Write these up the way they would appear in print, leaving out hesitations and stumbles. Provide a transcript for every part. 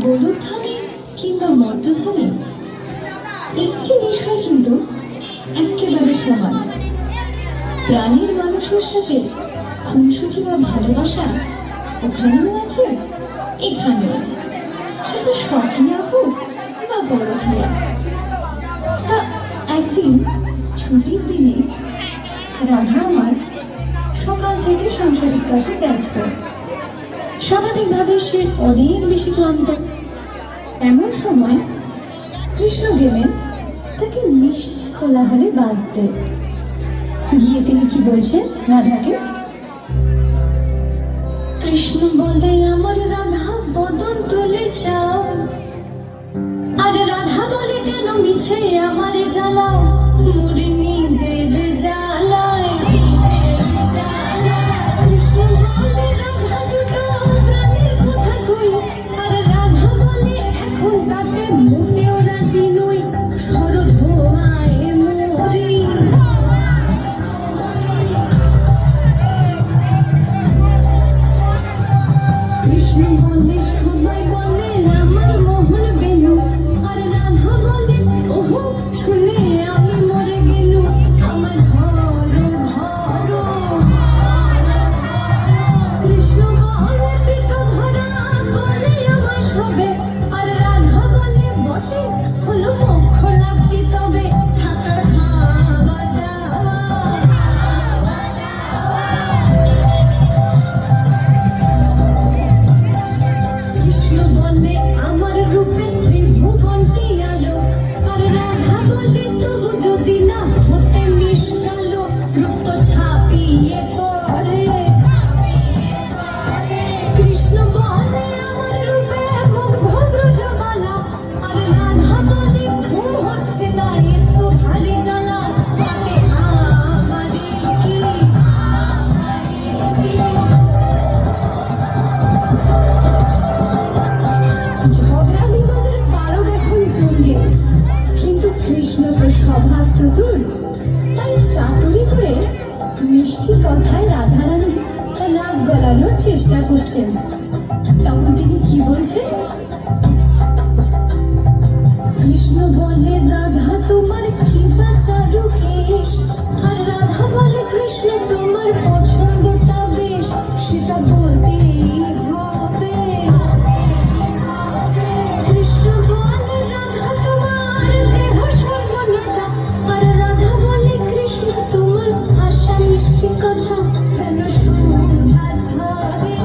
গোলকধামে কিংবা মর্তধামে একটি বিষয় কিন্তু একেবারে সমান। প্রাণীর মানুষের সাথে খুনসুটি বা ভালোবাসা ওখানেও আছে, এখানেও, সেটা শখিয়া হোক বা পরকীয়া। তা একদিন ছুটির দিনে রাধা আমার সকাল থেকে সাংসারিক কাজে ব্যস্ত। স্বাভাবিকভাবে সে অনেক বেশি ক্লান্ত। এমন সময় কৃষ্ণ গেলেন তাকে মিষ্টি কোলাহলে বাঁধতে। গিয়ে তিনি কি বলছেন রাধাকে? কৃষ্ণ বলে আমার রাধা বদন তুলে চাও, আর রাধা বলে কেন মিছে আমারে জ্বালাও, মুড়ি নিজের জ্বালায়। কৃষ্ণ বলে রাধা দুটো প্রাণের কথা কই, আর রাধা বলে এখন তাতে মোটেও রাজি নই, সরধোয়ায় মরি। কৃষ্ণ বলে সবাই বলে আমার মোহন বেনু, আর রাধা বলে ওহো শুনে আমি মরে গেলু, আমার ধরো ধরো। কৃষ্ণ বলে পিত ধরা বলে আমার সবে, আর রাধা বলে বটে হলো মোক্ষ লাভ কি তবে, থাকা খাওয়া দাওয়া। কৃষ্ণ বলে আমার রূপে ত্রিভুবনটি আলো, আর রাধা বলে তবু যদি না হতে মিশালো, রূপ তো ছাপিয়ে পড়ে। কৃষ্ণ বলে আমার রূপে মুখ ভদ্র জবালা, আর রাধা বলে ঘুম হচ্ছে না এত ভারী জ্বালা, তাতে আমারে কি। ঝগড়া বিবাদের পারো এখন তুঙ্গে, কিন্তু কৃষ্ণ তো স্বভাব চতুর, তাই চাতুরি করে মিষ্টি কথায় রাধারানী তার রাগ গলানোর চেষ্টা করছেন। তখন তিনি কি বলছেন? কৃষ্ণ বলে রাধা তোমার কৃপা চারু কেশ, আর রাধা বলে কৃষ্ণ তোমার পছন্দটা বেশ, সেটা বলতেই হবে। কৃষ্ণ বলে রাধা তোমার দেহ সর্বনাথা, আর রাধা বলে কৃষ্ণ তোমার আশা মিষ্টি কথা যেন সুধা ঝরে।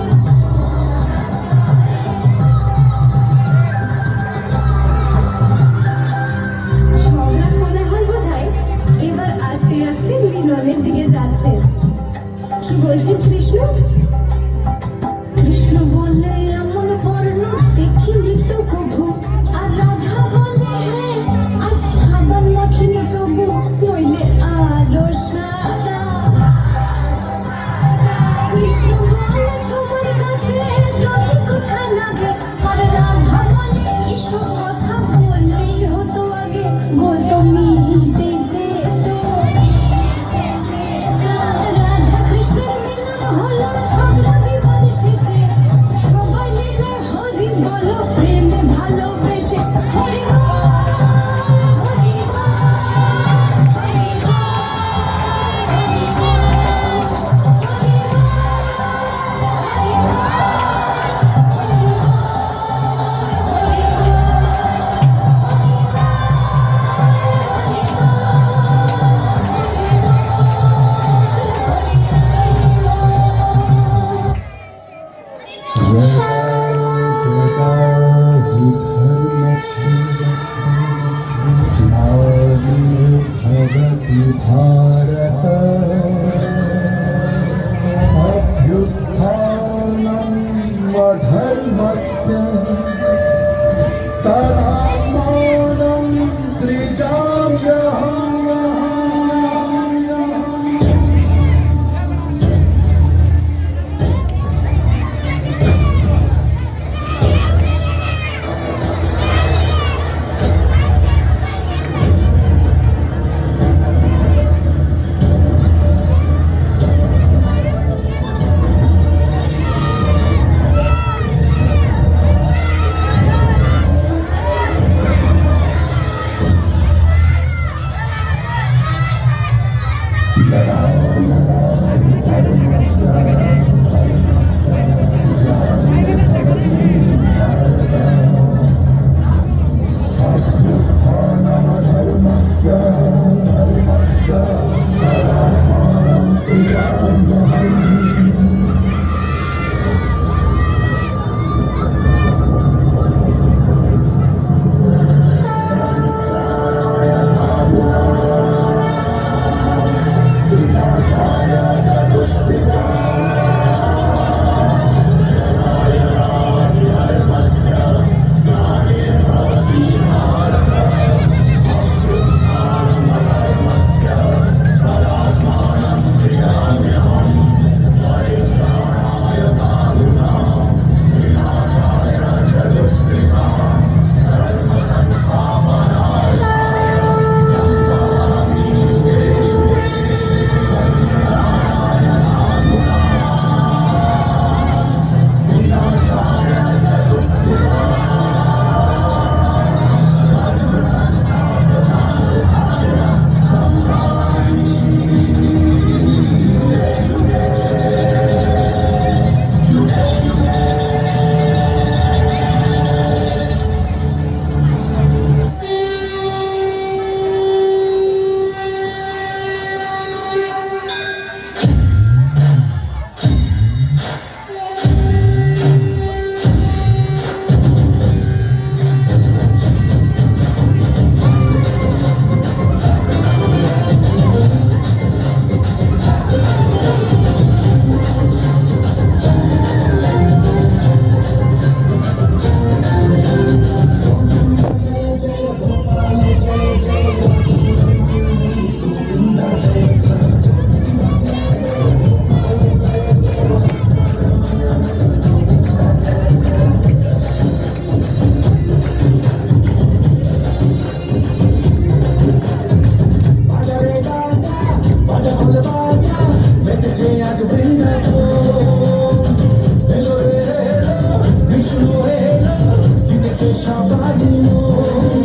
সে সবারই মন।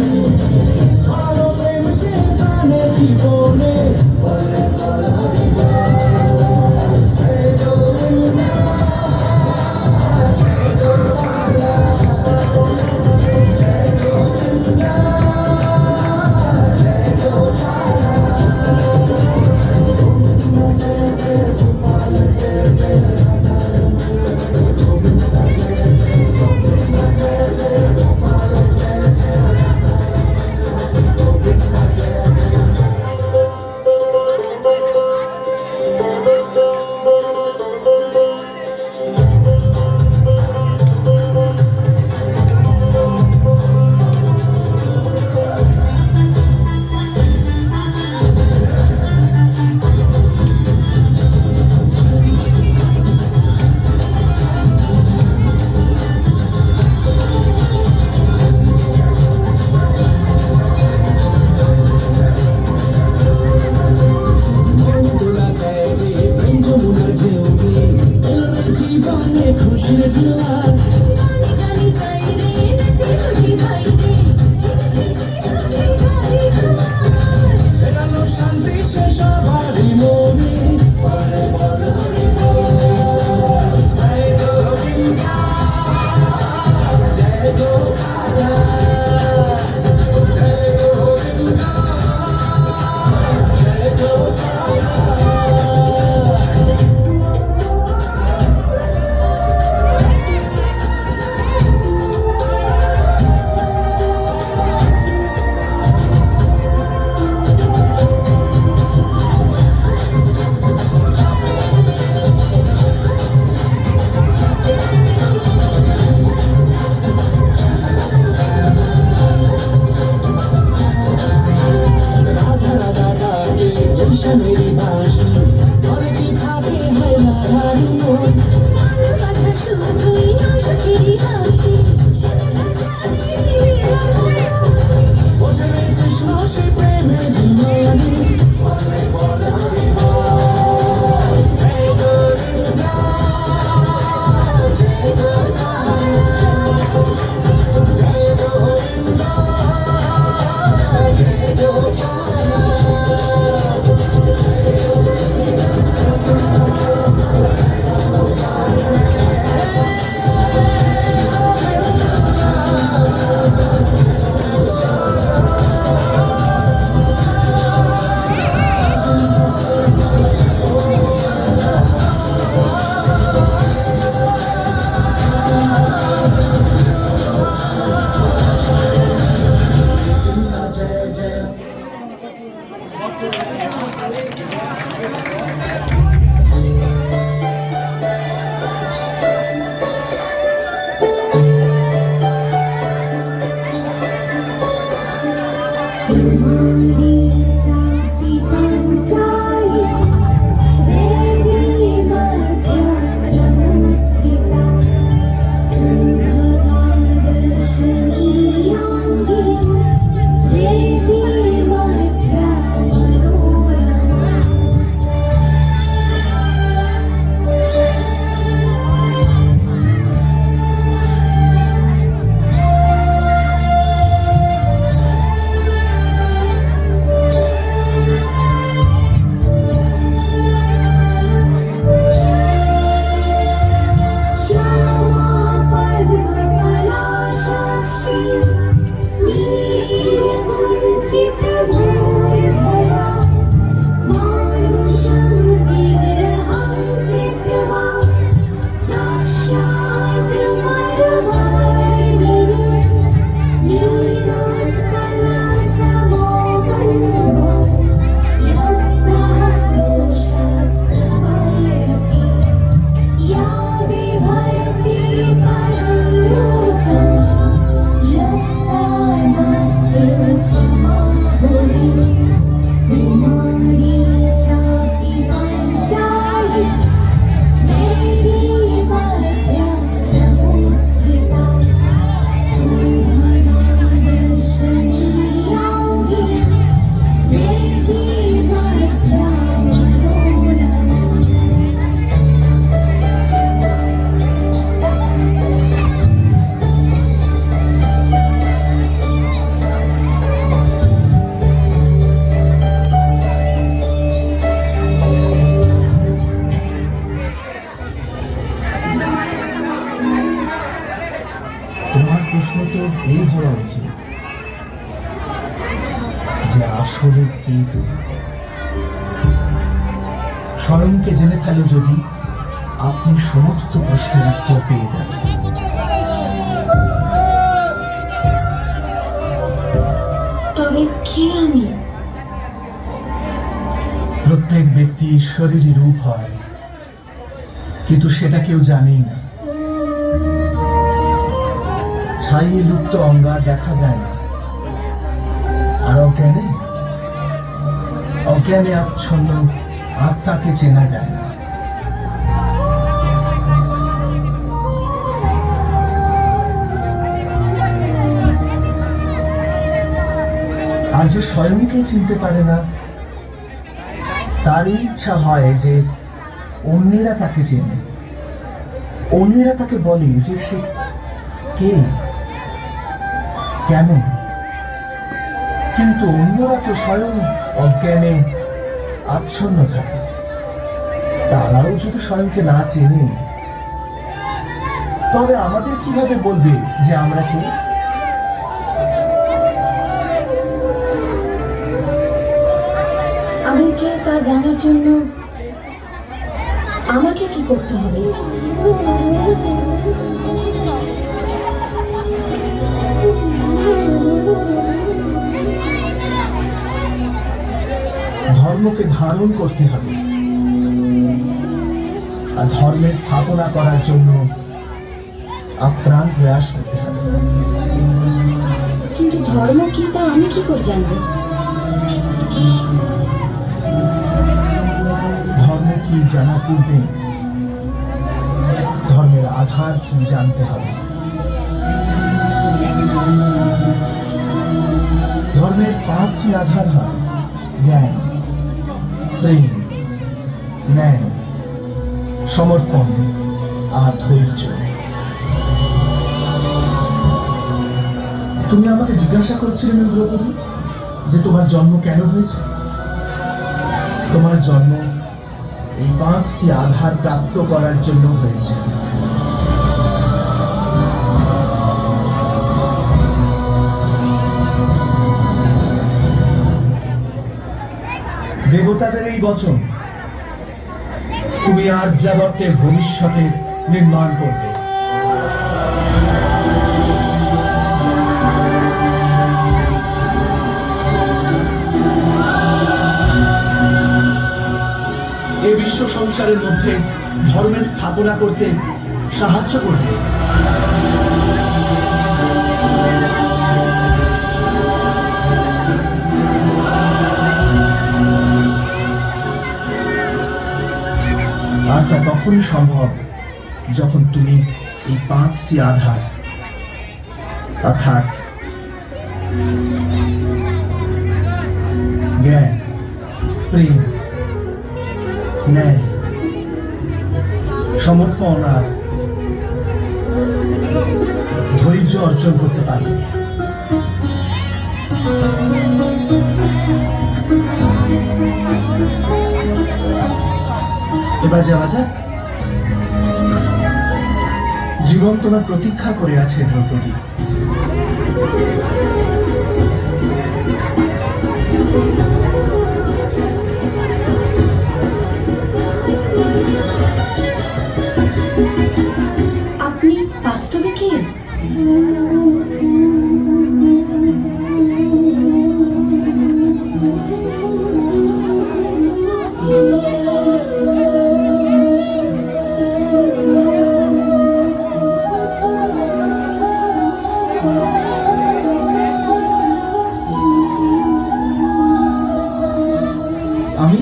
ছড়ানো প্রেম সে প্রাণে জীবনে বলে বলে হরি বল। জয় গোবিন্দা, জয় গোপালা, জয় গোবিন্দা, জয় গোপালা। গোবিন্দা জয় জয় গোপাল জয় জয় রাধা রমণ। গোবিন্দা জয় জয় গোবিন্দা জয় জয় গোপাল জয় জয় রাধা রমণ। গোবিন্দা জয় জয়। মনদোলা দেয় রে প্রেম যমুনার ঢেউ রে, এলো রে জীবনে খুশির জোয়ার। গানে গানে গাই রে নাচে খুশি ভাই রে সেজেছে সে হবে ঘরে ঘর। ফেরানো শান্তি সে সবারই মনে বলে বলে হরি বল। জয় গোবিন্দা, জয় গোপালা, জয় গোবিন্দা, জয় গোপালা। রাধা রাধা ডাকে জৈসা মেরি বাঁশি, ঘরে কি থাকে হয় না রানী মন। ভালোবাসা শুধুই নয় সখীরই হাসি সে দেখা জানে বিরহ। বোঝে রে কৃষ্ণ সে প্রেমে জীবনে বলে বলে হরি বল। জয় গোবিন্দা, জয় গোপালা, জয় গোবিন্দা, জয় গোপালা। জয় জয়। तुम्हारी जाति पंचाली देवी मध्य संस्थिता सिंहदर्शनी योगी देवी मध्य मनोरमा। श्यामा पद्म पलाशाक्षी नीलकुञ्चित भूर्धरा मानुषं विग्रहं कृत्वा साक्षात् वरवर्णिनी नीलोत्पलसमोबन्धो यस्सः दोषप्रभयति या विभयति परं रूपं यस्सा প্রশ্ন তো এই হওয়া উচিত যে আসলে কে তুমি? স্বয়ংকে জেনে ফেলো যদি, আপনি সমস্ত প্রশ্নের উত্তর পেয়ে যাবেন। তবে কে আমি? প্রত্যেক ব্যক্তি ঈশ্বরেরই রূপ হয়, কিন্তু সেটা কেউ জানেই না। ছাইয়ে লুপ্ত অঙ্গার দেখা যায় না, আর অজ্ঞানে অজ্ঞানে আচ্ছন্ন আত্মাকে চেনা যায় না। আর যে স্বয়ংকে চিনতে পারে না, তারই ইচ্ছা হয় যে অন্যেরা তাকে চেনে, অন্যেরা তাকে বলে যে সে কে, কেমন। কিন্তু অন্যরা তো স্বয়ং অজ্ঞানে আচ্ছন্ন থাকে। তারাও যদি স্বয়ংকে না চেনে, তবে আমাদের কিভাবে বলবে যে আমরা কে? আমি কে তা জানার জন্য আমাকে কি করতে হবে? ধর্মকে ধারণ করতে হবে, আর ধর্মের স্থাপনা করার জন্য আপ্রাণ প্রয়াস করতে হবে। কিন্তু ধর্ম কি তা আমি কি করে জানবো? ধর্ম কি জানার পূর্বে ধর্মের আধার কি জানতে হবে। ধর্মের 5টি আধার হয়: জ্ঞান, প্রেম, ন্যায়, সমর্পণ আর ধৈর্য। তুমি আমাকে জিজ্ঞাসা করছিলে দ্রৌপদী, যে তোমার জন্ম কেন হয়েছে? তোমার জন্ম এই 5টি আধার প্রাপ্ত করার জন্য হয়েছে। দেবতাদের এই বচন, তুমি আর্যাবর্তের ভবিষ্যতে নির্মাণ করবে। এই বিশ্ব সংসারের মধ্যে ধর্মের স্থাপনা করতে সাহায্য করবে। আর তা তখনই সম্ভব যখন তুমি এই 5টি আধার অর্থাৎ জ্ঞান, প্রেম, ন্যায়, সমর্পণ আর ধৈর্য অর্জন করতে পারবে। এবার যাওয়া যাক। জীবন তোমার প্রতীক্ষা করে আছে দ্রৌপদী। আপনি বাস্তবে কে? আমি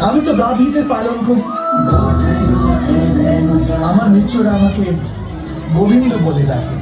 আমি তো দাবিতে পালন করি। আমার মিত্ররা আমাকে গোবিন্দ বলে ডাকে।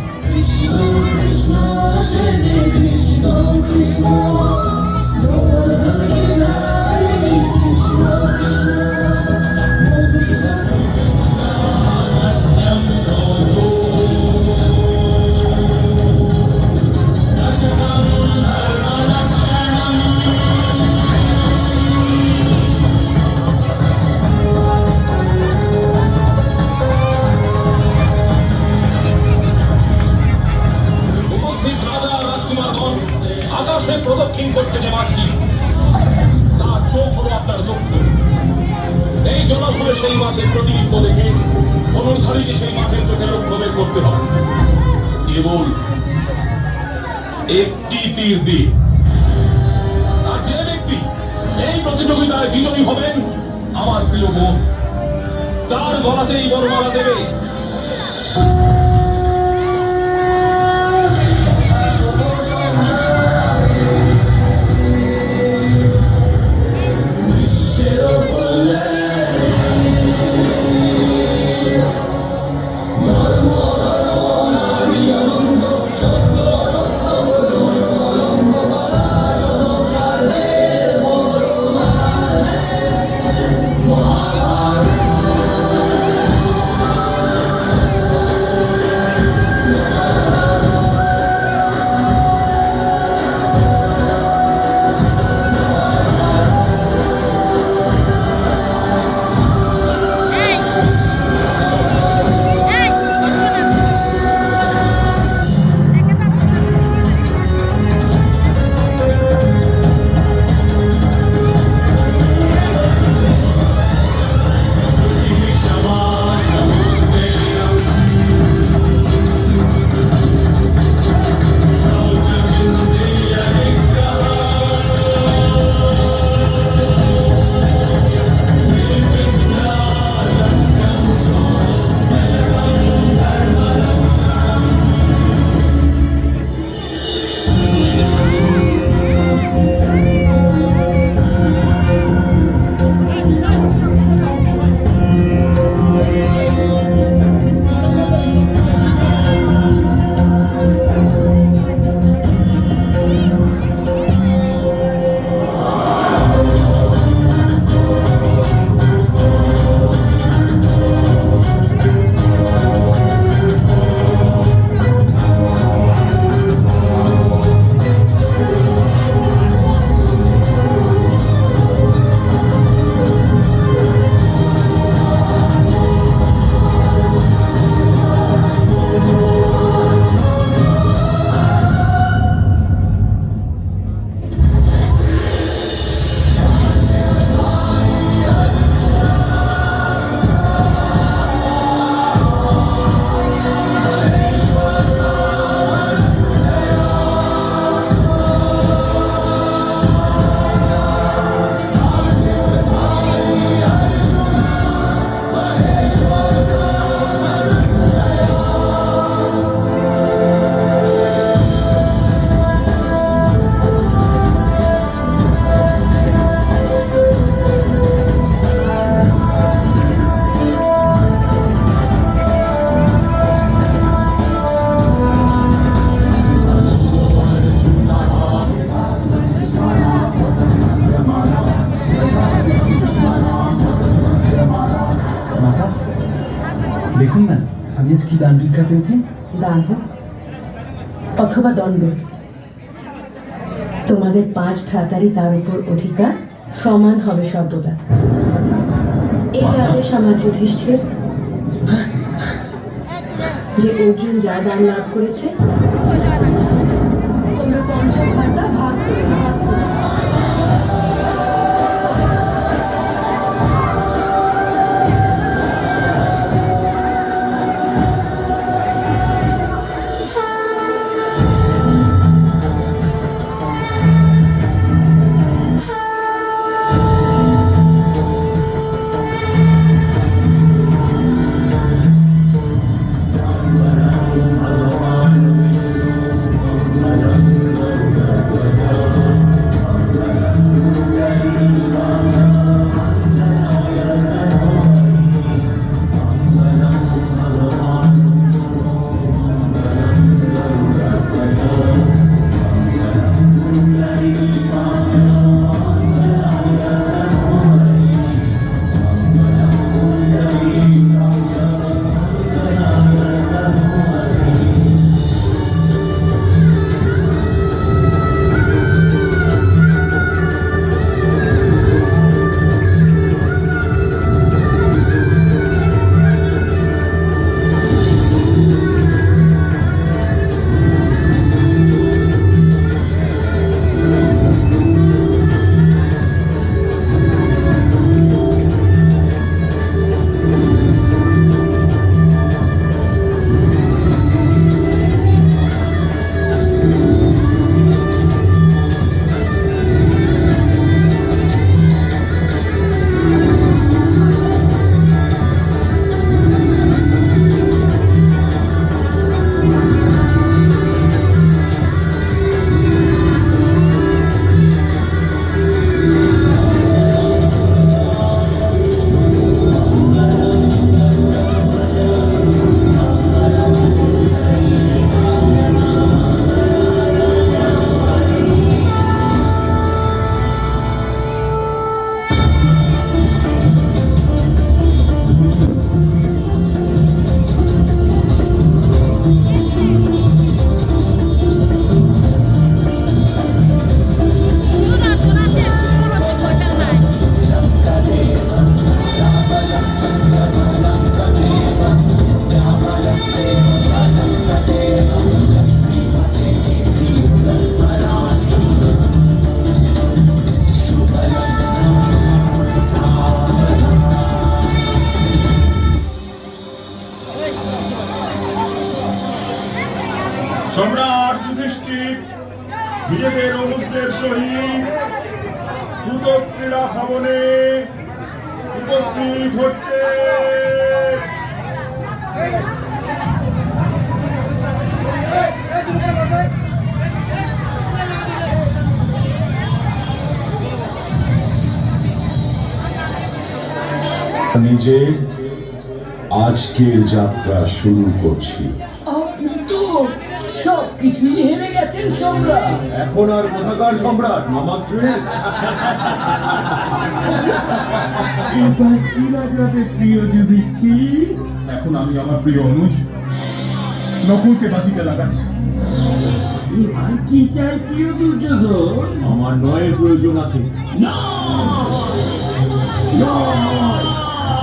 মাছের প্রতিবিম্ব দেখে ধনুর্ধারীকে সেই মাছের চোখে লক্ষ্য বের করতে হবে। কেবল একটি তীর দিয়ে। আর যে ব্যক্তি এই প্রতিযোগিতায় বিজয়ী হবেন, আমার প্রিয় বোন তার গলাতেই বরমালা দেবে। দেখুন না, আমি আজ কি দান ভিক্ষা পেয়েছি। দান হোক অথবা দণ্ড, তোমাদের 5 ভ্রাতারই তার উপর অধিকার সমান হবে সর্বদা। এই আদেশ আমার যুধিষ্ঠির যে অর্জুন যা দান লাভ করেছে তোমরা 5 ভ্রাতা ভাগ করে নাও। সম্রাট যুধিষ্ঠির নিজেদের অনুজদের সহিত দ্রুত ক্রীড়া ভবনে উপস্থিত হচ্ছে। নিজে আজকের যাত্রা শুরু করছি। আপনি তো সবকিছুই হেরে গেছেন সম্রাট। এখন আর কোথাকার সম্রাট মামাশ্রী? এবার কি লাগাবে প্রিয় যুধিষ্ঠির? এখন আমি আমার প্রিয় অনুজ নকুলকে বাজিতে লাগাচ্ছি। এবার কি চাই প্রিয় দুর্যোধন? আমার নয়ের প্রয়োজন আছে।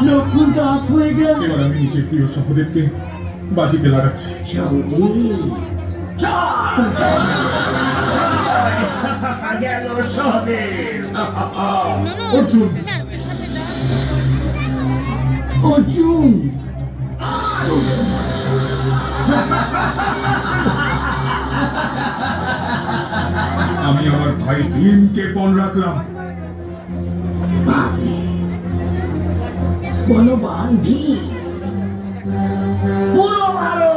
নকুল দাস হয়ে গেল। এবার আমি নিজের প্রিয় সহদেবকে বাজিতে লাগাচ্ছি। গেল সহদেব। অর্জুন অর্জুন আমি আমার ভাই ভীমকে পণ রাখলাম। বলবান ভীম পুরো মারো।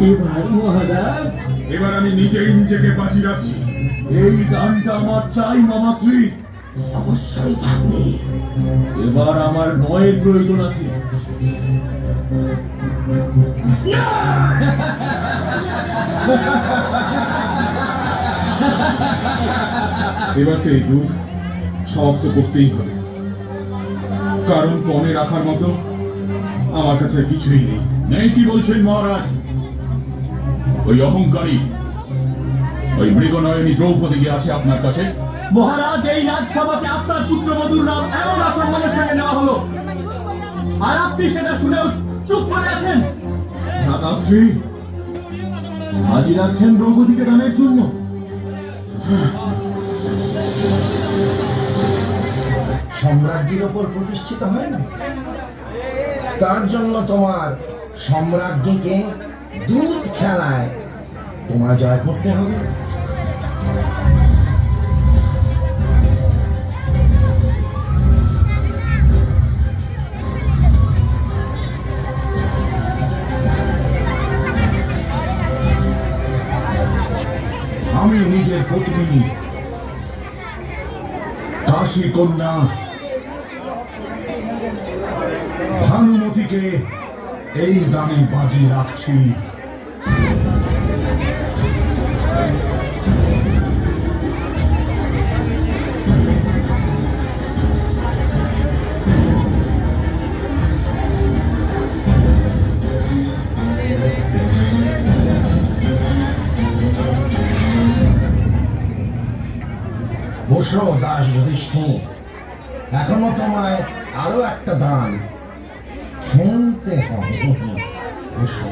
এবার মহারাজ এবার আমি নিজেই নিজেকে বাজি রাখছি। এই দানটা আমার চাই মামাশ্রী। অবশ্যই থাকবে। এবার আমার নয়ের প্রয়োজন আছে। এবার তো এই দুধ সমাপ্ত করতেই হবে, কারণ পণে রাখার মতো আমার কাছে কিছুই নেই। নেই কি বলছেন মহারাজ? ওই অহংকারী ওই মৃগনয়নী দ্রৌপদী যে আছে আপনার কাছে? মহারাজ, এই রাজসভাতে আপনার পুত্রবধূর নাম এমন অসম্মানের সঙ্গে নেওয়া হলো, আর আপনি সেটা শুনেও চুপ করে আছেন। ভ্রাতাশ্রী হাজির আছেন দ্রৌপদীকে দানের জন্য। সম্রাজ্ঞীর ওপর প্রতিষ্ঠিত হয় না, তার জন্য তোমার সম্রাজ্ঞীকে দুধ খেলায় তোমার জয় করতে হবে। আমি নিজের পত্নী কাশী কন্যা ভানুমতিকে এই দানে বাজি রাখছি। বসো দাস যুধিষ্ঠির, এখনো তোমায় আরো একটা দান খেলতে হবে। বসো।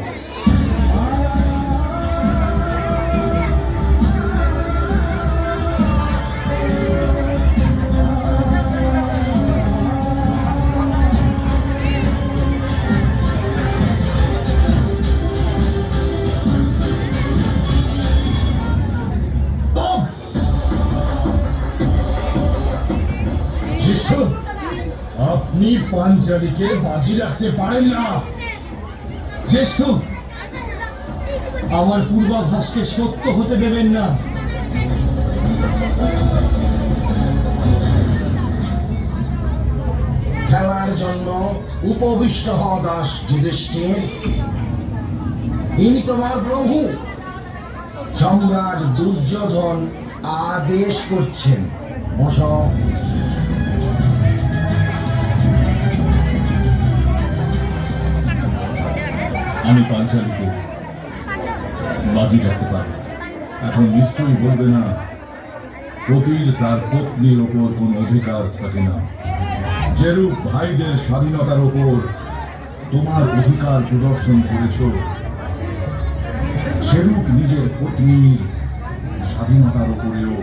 আপনি পাঞ্চালীকে বাজি রাখতে পারেন না। জ্যেষ্ঠ, আমার পূর্বাভাসকে সত্য হতে দেবেন না। খেলার জন্য উপবিষ্ট হও দাস যুধিষ্ঠির। ইনি তোমার প্রভু সম্রাট দুর্যোধন আদেশ করছেন। বসো। আমি পাঞ্চালীকে বাজি রাখতে পারি। এখন নিশ্চয়ই বলবে না কপিল তার পত্নীর ওপর কোন অধিকার থাকে না। যেরূপ ভাইদের স্বাধীনতার ওপর তোমার অধিকার প্রদর্শন করেছ, সেরূপ নিজের পত্নীর স্বাধীনতার ওপরেও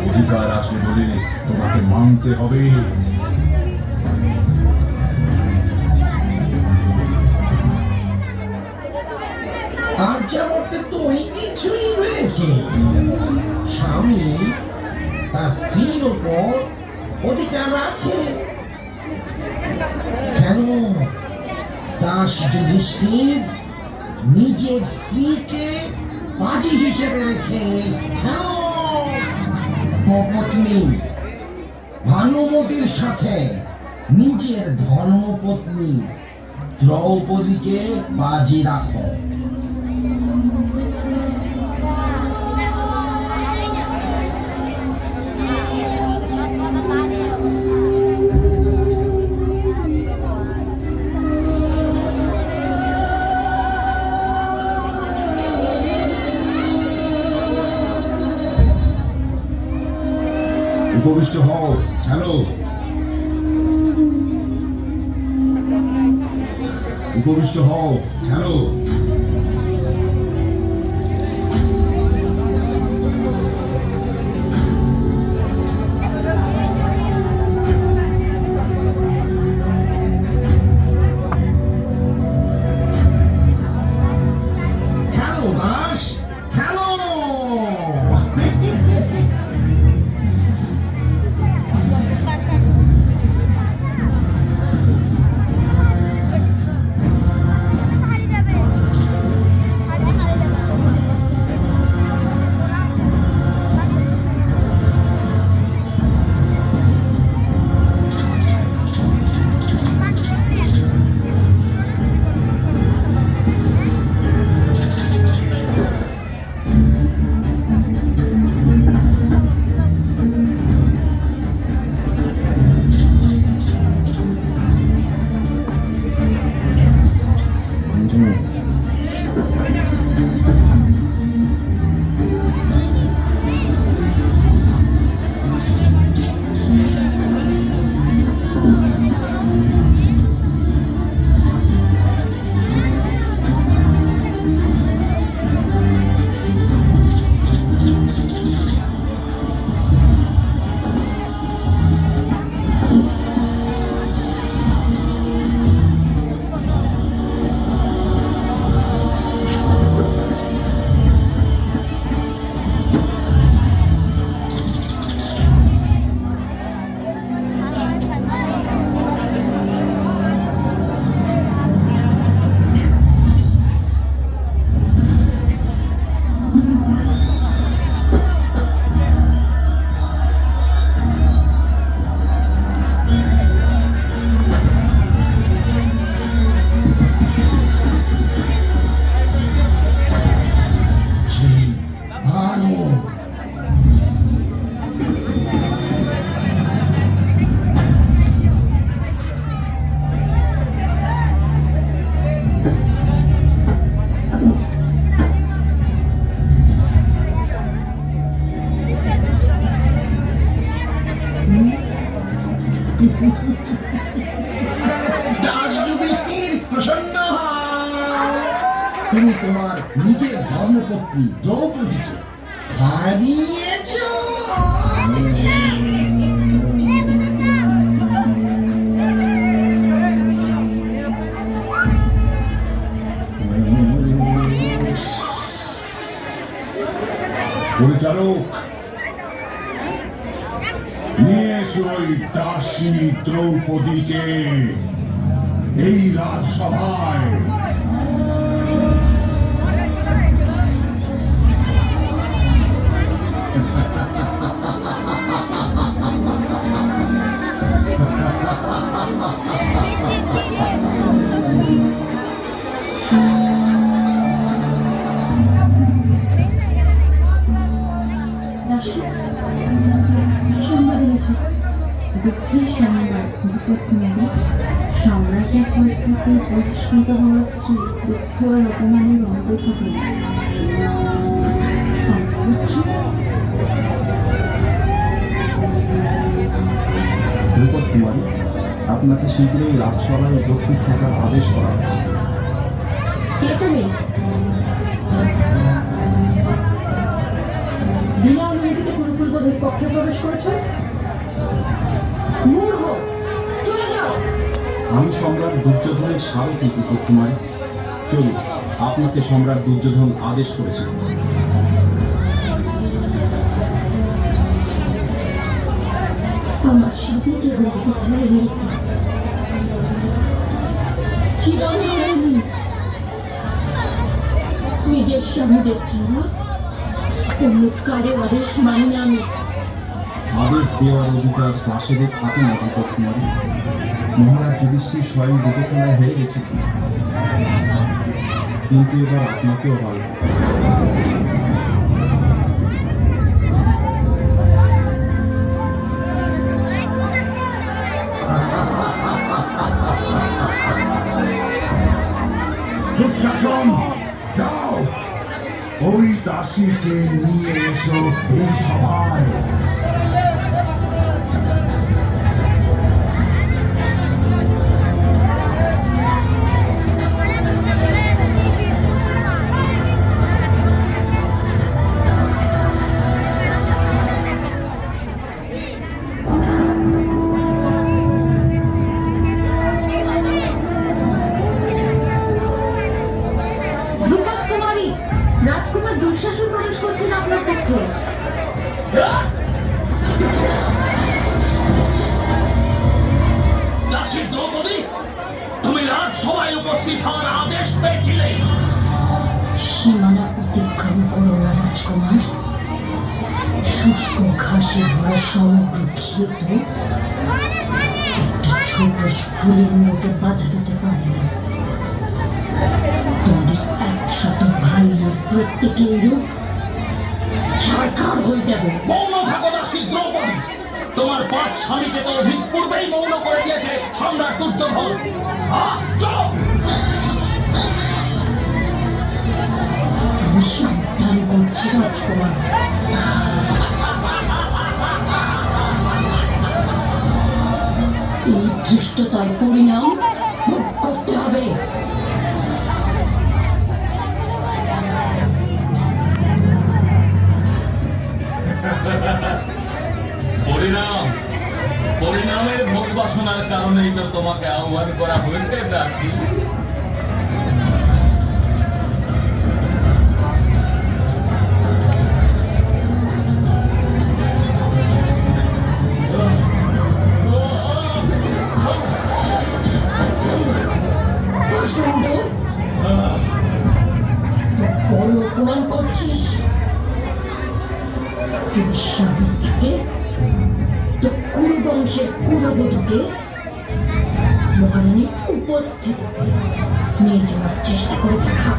অধিকার অধিকার আছে বলে তোমাকে মানতে হবে। আর্যাবর্তে তো ঐতিহ্যই রয়েছে। স্বামী তার স্ত্রীর ওপর অধিকার আছে। কেন দাস যুধিষ্ঠির নিজের স্ত্রীকে বাজি হিসেবে রেখে পত্নী ভানুমতির সাথে নিজের ধর্মপত্নী দ্রৌপদীকে বাজি রাখো? উপবিষ্ট হও, খেলো। উপবিষ্ট হও, খেলো। খেলো দাস, খেলো। দাস যুধিষ্ঠির প্রসন্ন হও। তুমি তোমার নিজের ধর্মপত্নী দ্রৌপদীকে হারিয়েছ। পরিচালক, নিয়ে এসো ওই দাসী দ্রৌপদীকে এই রাজসভায়। দুঃখের সংবাদ বিপত্তি সাম্রাজ্যের পরীক্ষাতে বহিষ্কৃত হওয়া স্ত্রী দুঃখ আর অপমানের অন্ত থাকে না। ধ্রুপদ কুমারী, আপনাকে শীঘ্রই রাজসভায় উপস্থিত থাকার আদেশ করা হয়েছে। কে তুমি? বিনা অনুমতিতে কুরুকুল বোধের কক্ষে প্রবেশ করেছো? মূর্খ, চলে যাও। আমি সম্রাট দুর্যোধনের সারথি কুমারী। চলুন, আপনাকে সম্রাট দুর্যোধন আদেশ করেছেন। আমার স্বামী কেবল কোথায় গিয়েছে? চিরঞ্জীবনী নিজের স্বামীদের ছাড়া অন্য কারো আদেশ মানি না আমি। আদেশ দেওয়ার অধিকার প্রাসাদের থাকে না কুমারী। মহারাজ যুধিষ্ঠির স্বয়ং দুটো খেলায় হেরে গেছে, কিন্তু এবার আপনাকেও হয়। দুঃশাসন, যাও ওই দাসীকে নিয়ে এসো এই সভায়। ধ্রুপদ কুমারী, রাজকুমার দুঃশাসন প্রবেশ করছেন আপনার পক্ষে। দাসী দ্রৌপদী, তুমি রাজসভায় উপস্থিত হওয়ার আদেশ পেয়েছিলে। সীমানা অতিক্রম করো না রাজকুমার। শুষ্ক ঘাসে ভরা সমগ্র ক্ষেত একটি ছোট স্ফুলিঙ্গকে বাধা দিতে পারে না। তোমাদের 100 ভাইয়ের প্রত্যেকের রূপ ছাড়খাড় হয়ে যাবে। মৌন থাকো দাসী দ্রৌপদী, তোমার 5 স্বামীকে তো অধিক পূর্বেই মৌন করে দিয়েছে সম্রাট দুর্যোধন। চলো। আমি সাবধান করছি রাজকুমার। এই ধৃষ্টতার পরিণাম ভোগ করতে হবে। পরিণামের ভোগ বাসনার কারণেই তো তোমাকে আহ্বান করা হয়েছে দাসী। বড় অপমান করছিস। যদি সাহস থাকে তো কুরু বংশের কুলবধূকে মহারানীর উপস্থিতিতে নিয়ে যাওয়ার চেষ্টা করে দেখা।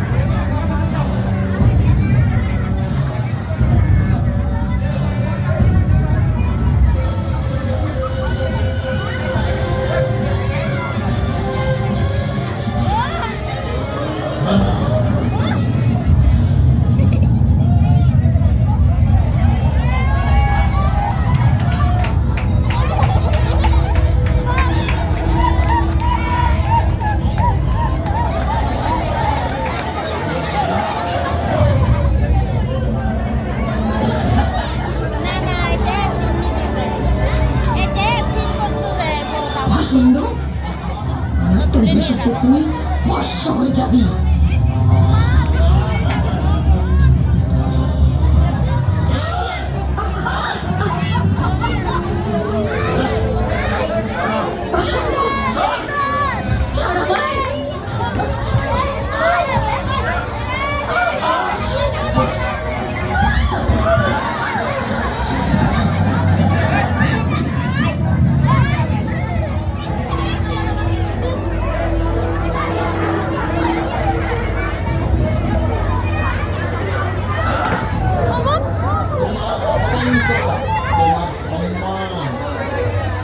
সুন্দর, আমার তোর বিষয়কে তুই বর্ষ হয়ে যাবি।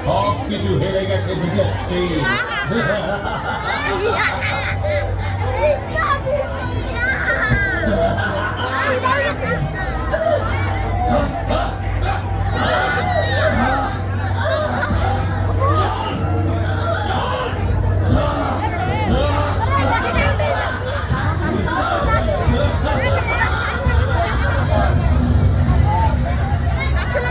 সবকিছু হেরে গেছে যুধিষ্ঠির। আসলে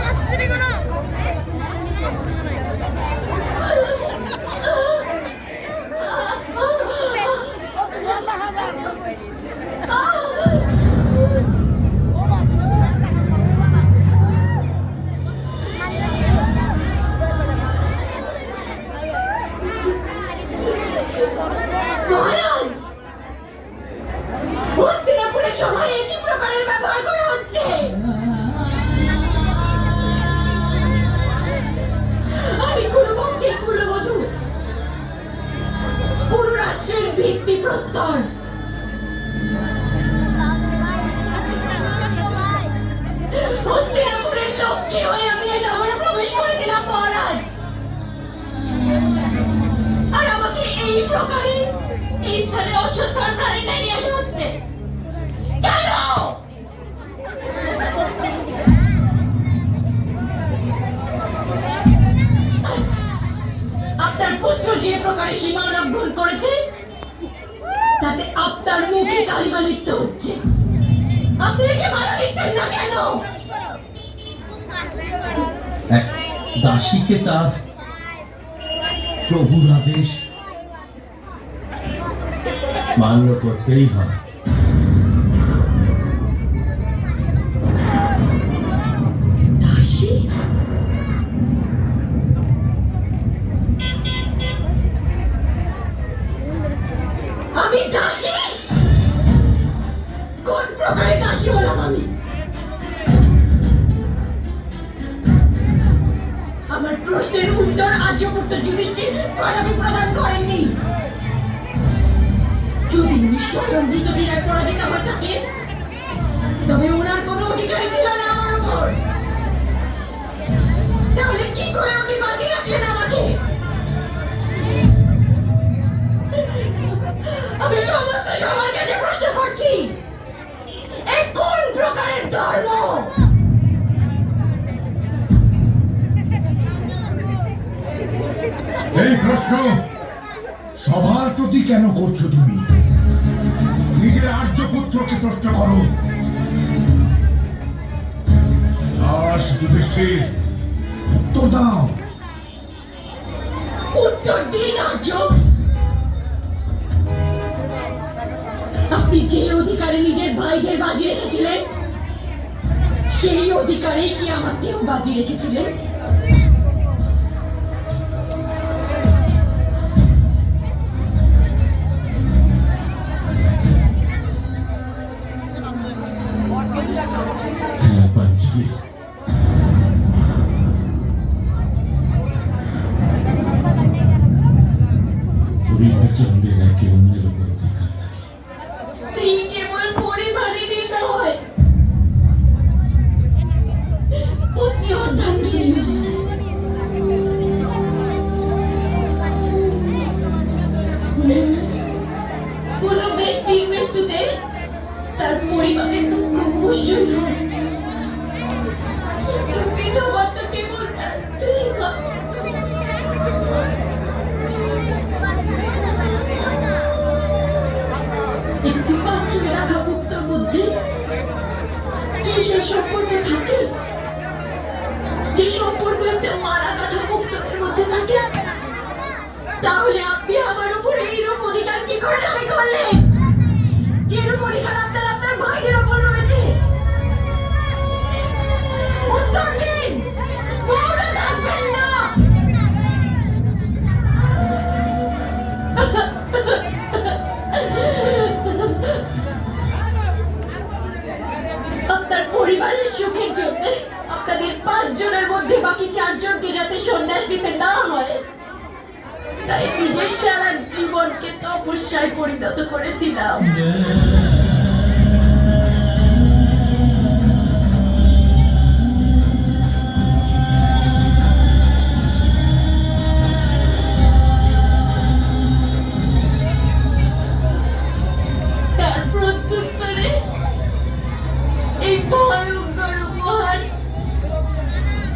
প্রকারে এই স্থানে অসত্তর প্রাণী নিয়ে আসা হচ্ছে? কেন? আপনার পুত্র যে প্রকারে সীমা লঙ্ঘন করেছে তাতে আপনার মুখে কালিমা লিপ্ত হচ্ছে। আপনি একে মারা লিখতেন না কেন? এক দাসীকে তার প্রভুর আদেশ মান্য করতেই হয়। দাসী? আমি দাসী? কোন প্রকারে দাসী হলাম আমি? আমার প্রশ্নের উত্তর আর্যপুত্র যুধিষ্ঠির কদাপি প্রদান করেননি। যদি উনি স্বয়ং ধৃতরাষ্ট্রে পরাজিত হয়ে থাকেন তবে ওনার কোনো অধিকারই ছিল না আমার উপর। তাহলে কি করে উনি বাঁচিয়ে রাখলেন আমাকে? আমি সমস্ত সবার কাছে প্রশ্ন করছি, এ কোন প্রকারের ধর্ম? এই প্রশ্ন সবার প্রতি কেন করছো তুমি? নিজের আর্যপুত্রকে প্রশ্ন করো। দাস যুধিষ্ঠির, উত্তর দাও। উত্তর দিন আর্য। আপনি যে অধিকারে নিজের ভাইদের বাজি রেখেছিলেন সেই অধিকারেই কি আমাকেও বাজি রেখেছিলেন? হ্যাঁ পাঞ্চালী, পরিবারজনদের একে অন্যের উপর অধিকার থাকে। স্ত্রী কেবল পরিবারেরই নয়, পত্নী অর্ধাঙ্গিনী। কোন ব্যক্তির মৃত্যুতে তার পরিবারের দুঃখ অবশ্যই হয়, কিন্তু বিধবা তো কেবল তার স্ত্রী হয়। একটি পাত্রে রাখা মুক্তর মধ্যে কি সে সম্পর্ক থাকে যে সম্পর্ক একটা মারা গাথা মুক্তরের মধ্যে থাকে? তাহলে আপনি আমার উপরে এইরূপ অধিকার কি করে দাবি করলেন যেরূপ অধিকার আপনার আপনার ভাইদের উপর রয়েছে? উত্তর দিন, মৌন থাকবেন না। আপনার পরিবারের সুখের জন্য আপনাদের 5 জনের মধ্যে বাকি 4 জনকে যাতে সন্ন্যাস নিতে না হয় তাই নিজের সারা জীবনকে তপস্যায় পরিণত করেছিলাম। তার প্রত্যুত্তরে এই ভয়ঙ্কর উপহার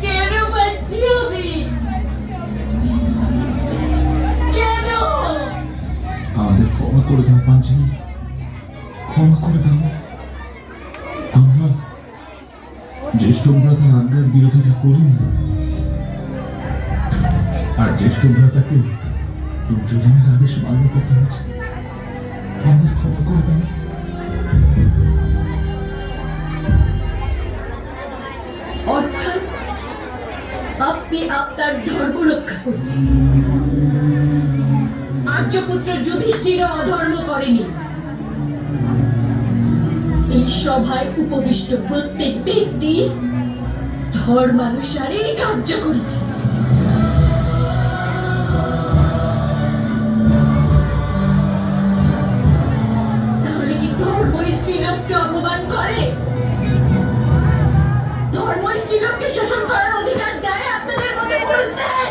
কেন পাচ্ছি আমি? কেন? আমাদের ক্ষমা করে দাও পাঞ্চালী, ক্ষমা করে দাও। আমরা জ্যেষ্ঠ ভ্রাতার আজ্ঞার বিরোধিতা করিনি, আর জ্যেষ্ঠ ভ্রাতাকে দুর্যোধনের আদেশ মান্য করতে হয়েছে। আমাদের ক্ষমা করে দাও। অর্থাৎ আপনি আপনার ধর্ম রক্ষা করছেন। আর্যপুত্র যুধিষ্ঠির অধর্ম করেনি। এই সভায় উপবিষ্ট প্রত্যেক ব্যক্তি ধর্মানুসারে কার্য করেছে। তাহলে কি ধর্ম স্ত্রীলোককে অপমান করে? ধর্ম স্ত্রীলোককে শোষণ করার অধিকার দেয় আপনাদের মধ্যে পুরুষদের?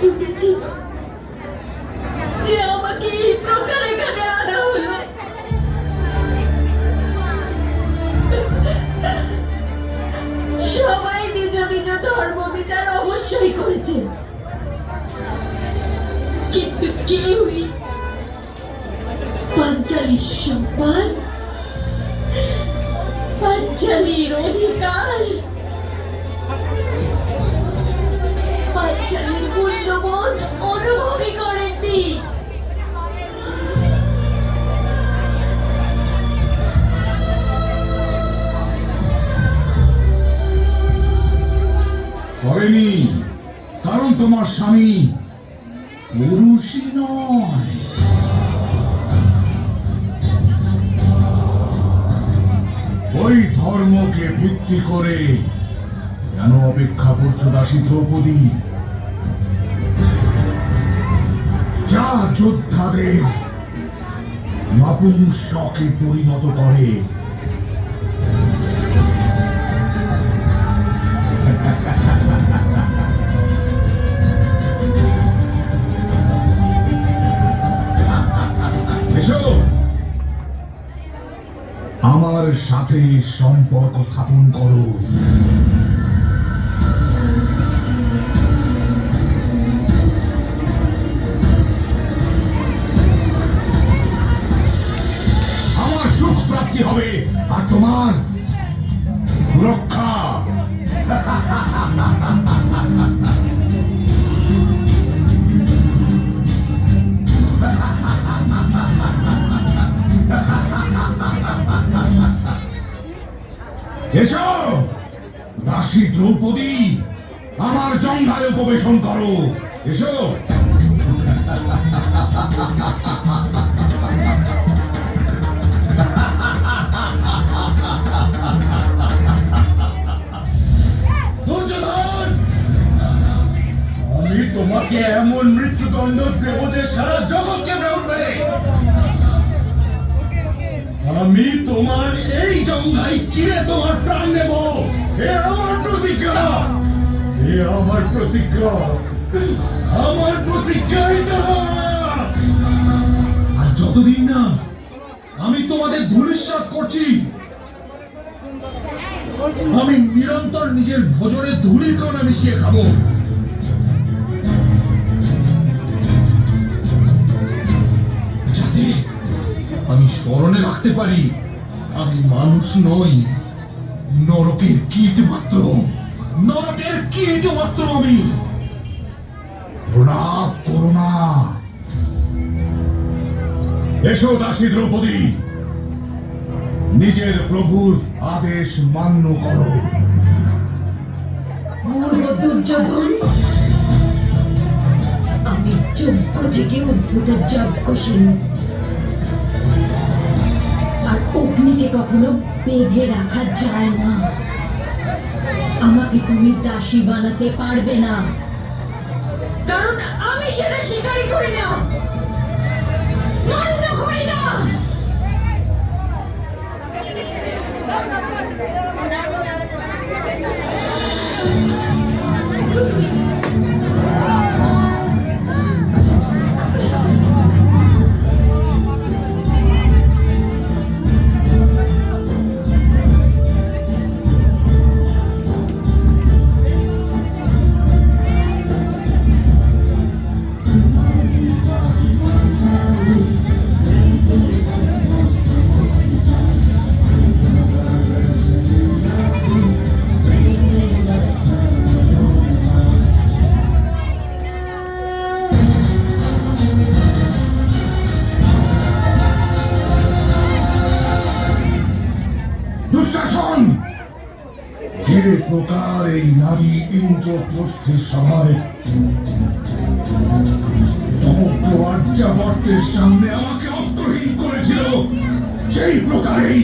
জুটেছিল যে আমাকে এই প্রকার এখানে আনা হলো। সবাই নিজ নিজ ধর্ম বিচার অবশ্যই করেছে, কিন্তু কেউই পাঞ্চালীর সম্মান, পাঞ্চালীর অধিকার, পাঞ্চালীর মূল্যবোধ অনুভবই করেননি। করেনি, কারণ তোমার স্বামী পুরুষই নয়। ওই ধর্মকে ভিত্তি করে কেন অপেক্ষা করছো দাসী দ্রৌপদী? যা যোদ্ধাদের নপুংসকে পরিণত করে। এসো, আমার সাথে সম্পর্ক স্থাপন করো। আমার সুখ প্রাপ্তি হবে আর তোমার সুরক্ষা। এসো দাসী দ্রৌপদী, আমার জঙ্ঘায় উপবেশন করো। এসো। দুর্যোধন, আমি তোমাকে এমন মৃত্যুদণ্ড দেব যে সারা জগৎকে বেরোবে। আমি তোমার এই জঙ্ঘাই চিরে তোমার প্রাণ নেব। এ আমার প্রতিজ্ঞা, এ আমার প্রতিজ্ঞা, আমার প্রতিজ্ঞাই দেওয়া। আর যতদিন না আমি তোমাদের ধূলিসাৎ করছি, আমি নিরন্তর নিজের ভোজনে ধূলির কণা মিশিয়ে খাবো। যাতে আমি স্মরণে রাখতে পারি আমি মানুষ নই, নরকের কীট মাত্র, নরকের কীট মাত্র আমি। প্রণাম করুণা। এসো দাসী দ্রৌপদী, নিজের প্রভুর আদেশ মান্য করো। মূর্খ দুর্যোধন, আমি যজ্ঞ থেকে উদ্ভূত যজ্ঞসীন, আর অগ্নিকে কখনো বেঁধে রাখা যায় না। আমাকে তুমি দাসী বানাতে পারবে না, কারণ আমি সেটা স্বীকারই করি না, মান্য করি না। দুঃশাসন, যে প্রকার এই নারী ইন্দ্রপ্রস্থের সভায় সমগ্র আর্যাবর্তের সামনে আমাকে অস্ত্রহীন করেছিল, সেই প্রকারেই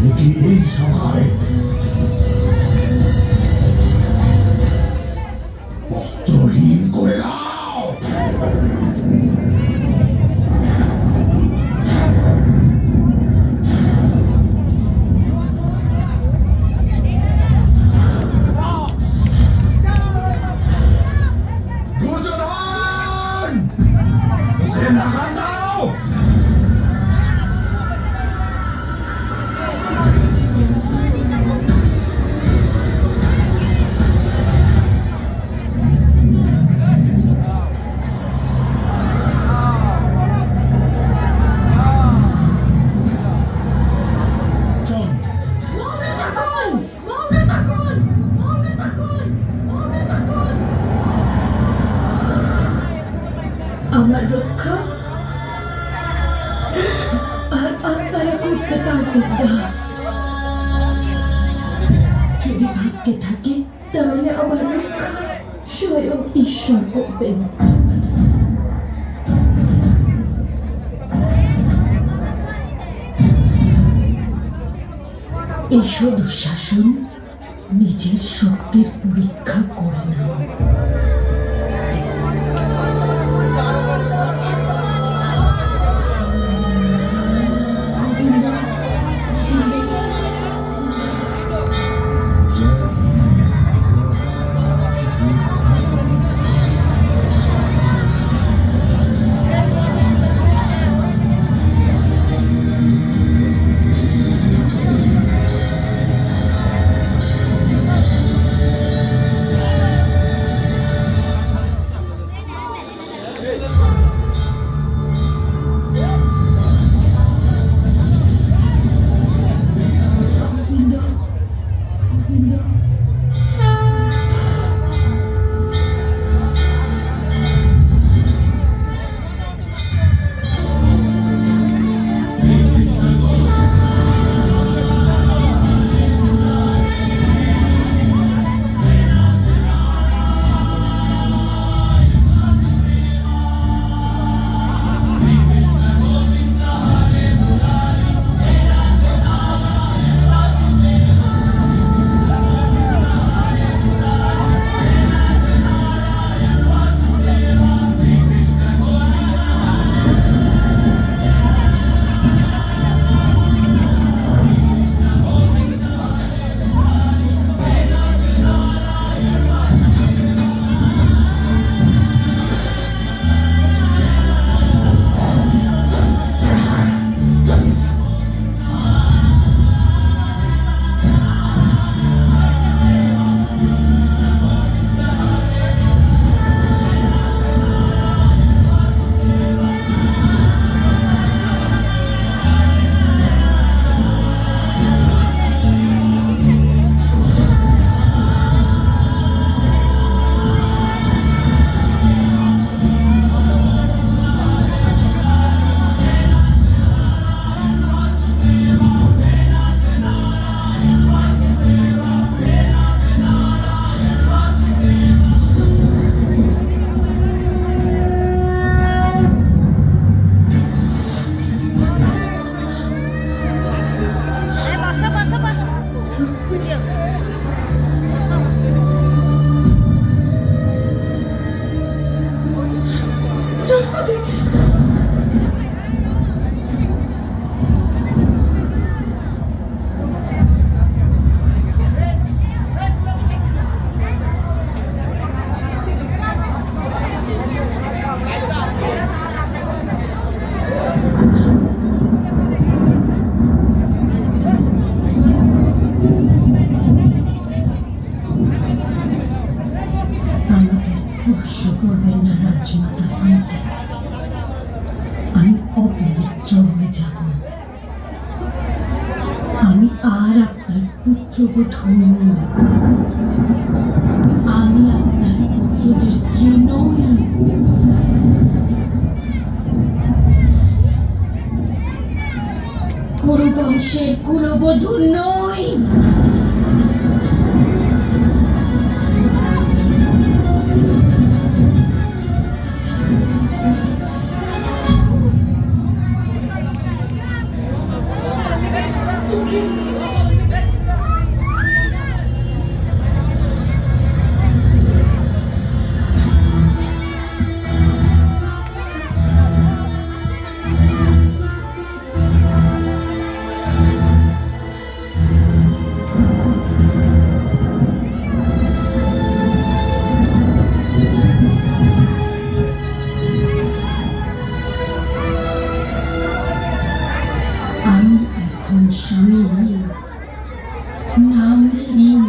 একে এই সভায় অস্ত্রহীন করে দাও। আমার রক্ষা আর আপনারা করতে পারবেন না। যদি ভাগ্যে থাকে তাহলে আমার রক্ষা স্বয়ং ঈশ্বর করবেন। এসো দুঃশাসন, নিজের শক্তির পরীক্ষা করে নাও। স্পর্শ করবেন না রাজমাতা প্রীতি, আমি অপবিত্র হয়ে যাব। আমি আর আপনার পুত্রবধূ নই, আমি আপনার পুত্রদের স্ত্রী নই। কুরুবংশের কুলবধূ নই। আমি এখন স্বামীহীন, নামহীন,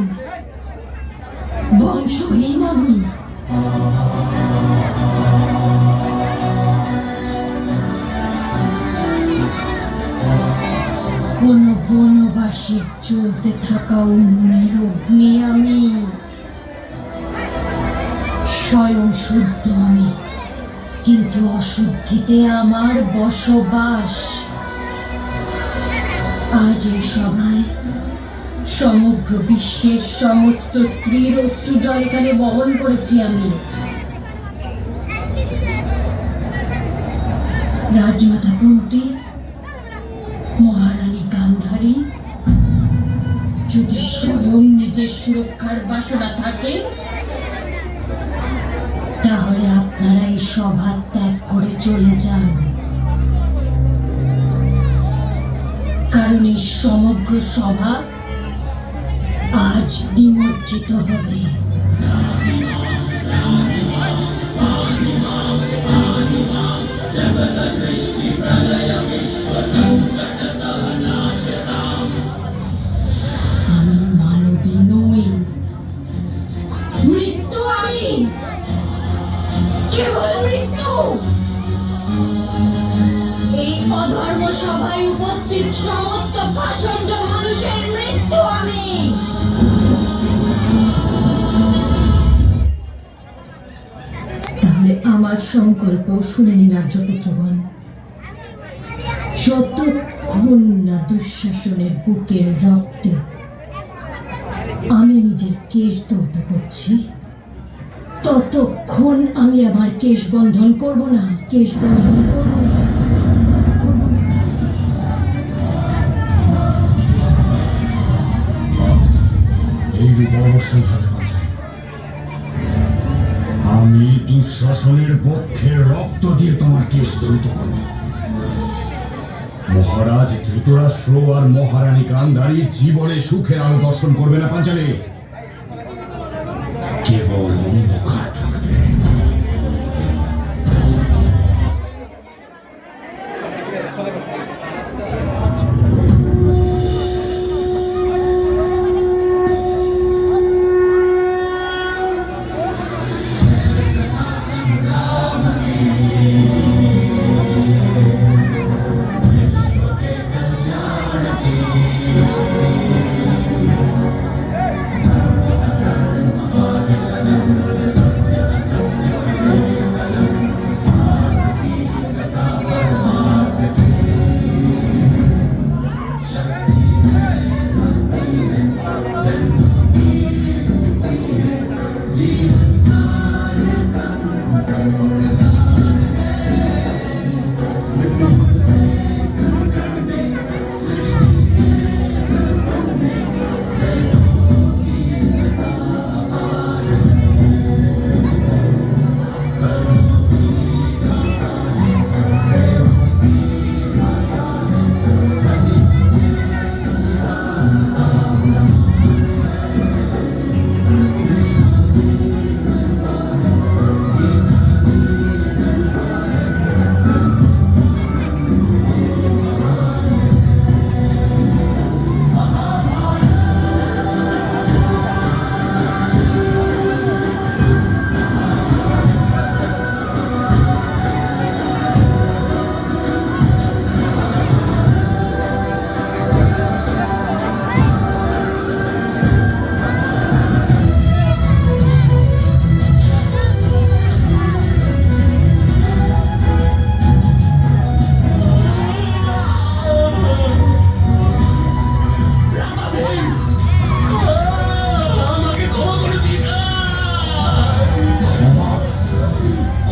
বংশহীন। আমি কোন বনবাসীর চলতে থাকা উন্মের অগ্নি। আমি স্বয়ং শুদ্ধ, আমি কিন্তু অশুদ্ধিতে আমার বসবাস। আজ এই সভায় সমগ্র বিশ্বের সমস্ত স্ত্রীর অশ্রুজল এখানে বহন করেছি আমি। রাজমাতা কুন্তী, মহারানী গান্ধারী, যদি স্বয়ং নিজের সুরক্ষার বাসনা থাকে তাহলে আপনারা এই সভা ত্যাগ করে চলে যান, কারণ এই সমগ্র সভা আজ নিমজ্জিত হবে। আমি মানবী নই, মৃত্যু আমি, কেবল মৃত্যু। এই অধর্ম সভায় উপস্থিত সমস্ত পাষণ্ড মানুষের মৃত্যু আমি। তাহলে আমার সংকল্প শুনে নিন রাজ্যপুত্রগণ। যতক্ষণ না দুঃশাসনের বুকের রক্তে আমি নিজের কেশ দৌত করছি, ততক্ষণ আমি আমার কেশ বন্ধন করব না, কেশ বন্ধন করব না। এই রূপ অবশ্যই ভাবে বাঁচে। আমি দুঃশাসনের পক্ষের রক্ত দিয়ে তোমার কেস দ্রুত করব। মহারাজ ধৃতরাষ্ট্র আর মহারানী গান্ধারী জীবনে সুখের আলো দর্শন করবে না পাঞ্চালে, কেবল অন্ধকার থাকবে।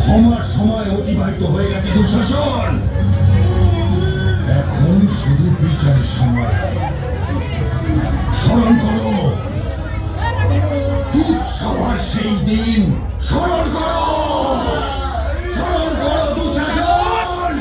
ক্ষমার সময় অতিবাহিত হয়ে গেছে দুঃশাসন, এখন শুধু বিচারের সময়। স্মরণ করো দূত সভার সেই দিন, স্মরণ করো, স্মরণ করো দুঃশাসন।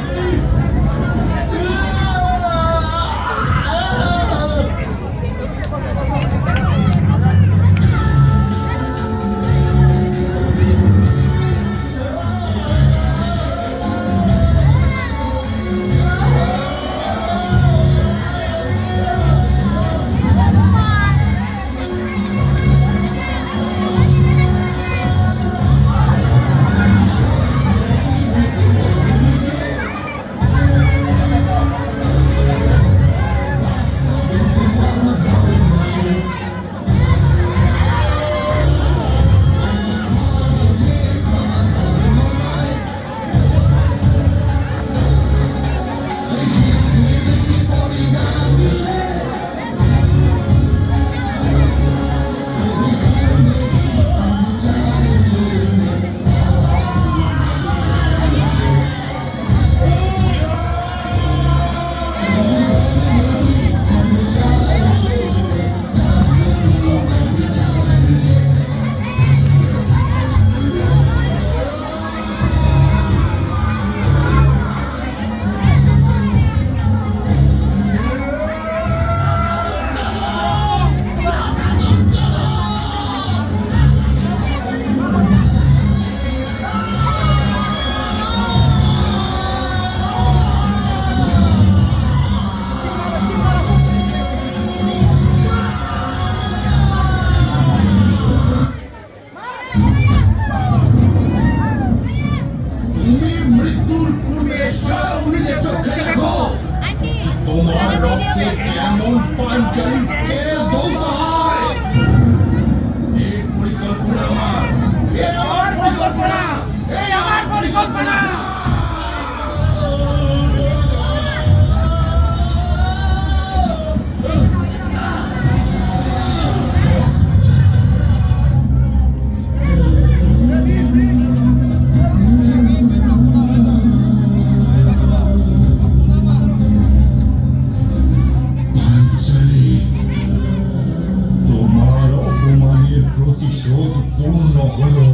পূর্ণ হলো।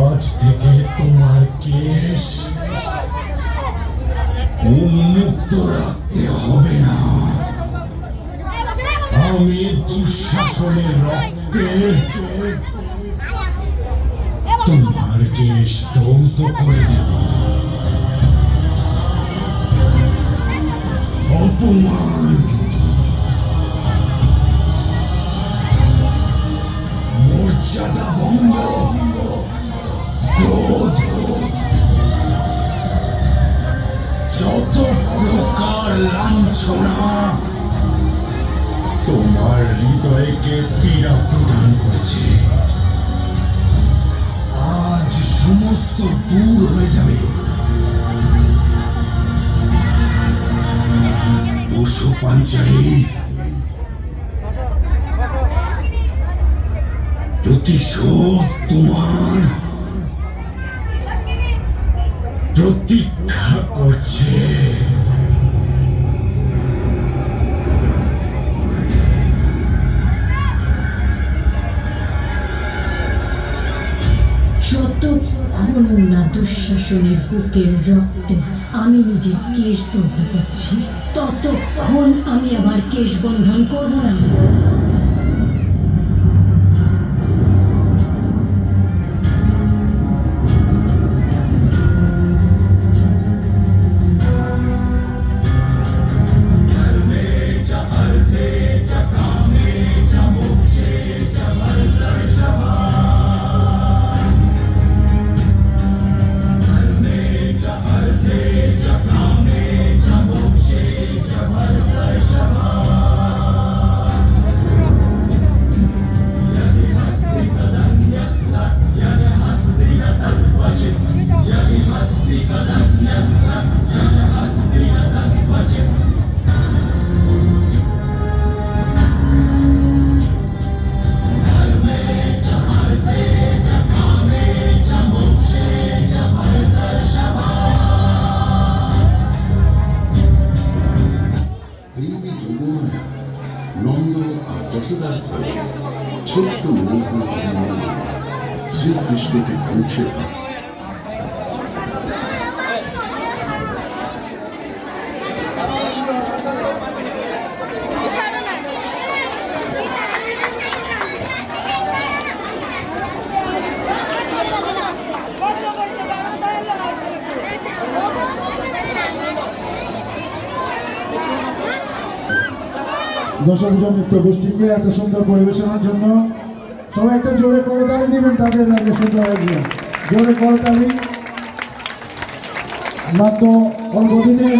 আজ থেকে তোমার কেশ উন্মুক্ত রাখতে হবে না। আমি দুঃশাসনের রক্তে তোমার কেশ ধৌত করে দেব। অপমান, মর্যাদা ভঙ্গ, ক্রোধ, যত প্রকার লাঞ্ছনা তোমার হৃদয়কে পীড়া প্রদান করেছে, আজ সমস্ত দূর হয়ে যাবে। পশু পাঞ্চালী, প্রতিশোধ তোমার প্রতীক্ষা করছে। যতক্ষণ না দুঃশাসনের বুকের রক্তে আমি নিজের কেশ ধরতে পারছি, ততক্ষণ আমি আমার কেশ বন্ধন করব না। দেবী যমুনা নন্দ আর যশোদার ফলে ছোট্ট মেয়েদের জন্ম শ্রীকৃষ্ণকে পৌঁছে দেয়। দশভূষা নৃত্য গোষ্ঠীকে এত সুন্দর পরিবেশনার জন্য সবাই একটা জোরে করতালি দিবেন, তাদের লাগে সুন্দর হয়ে জোরে করতালি। মাত্র অল্প দিনের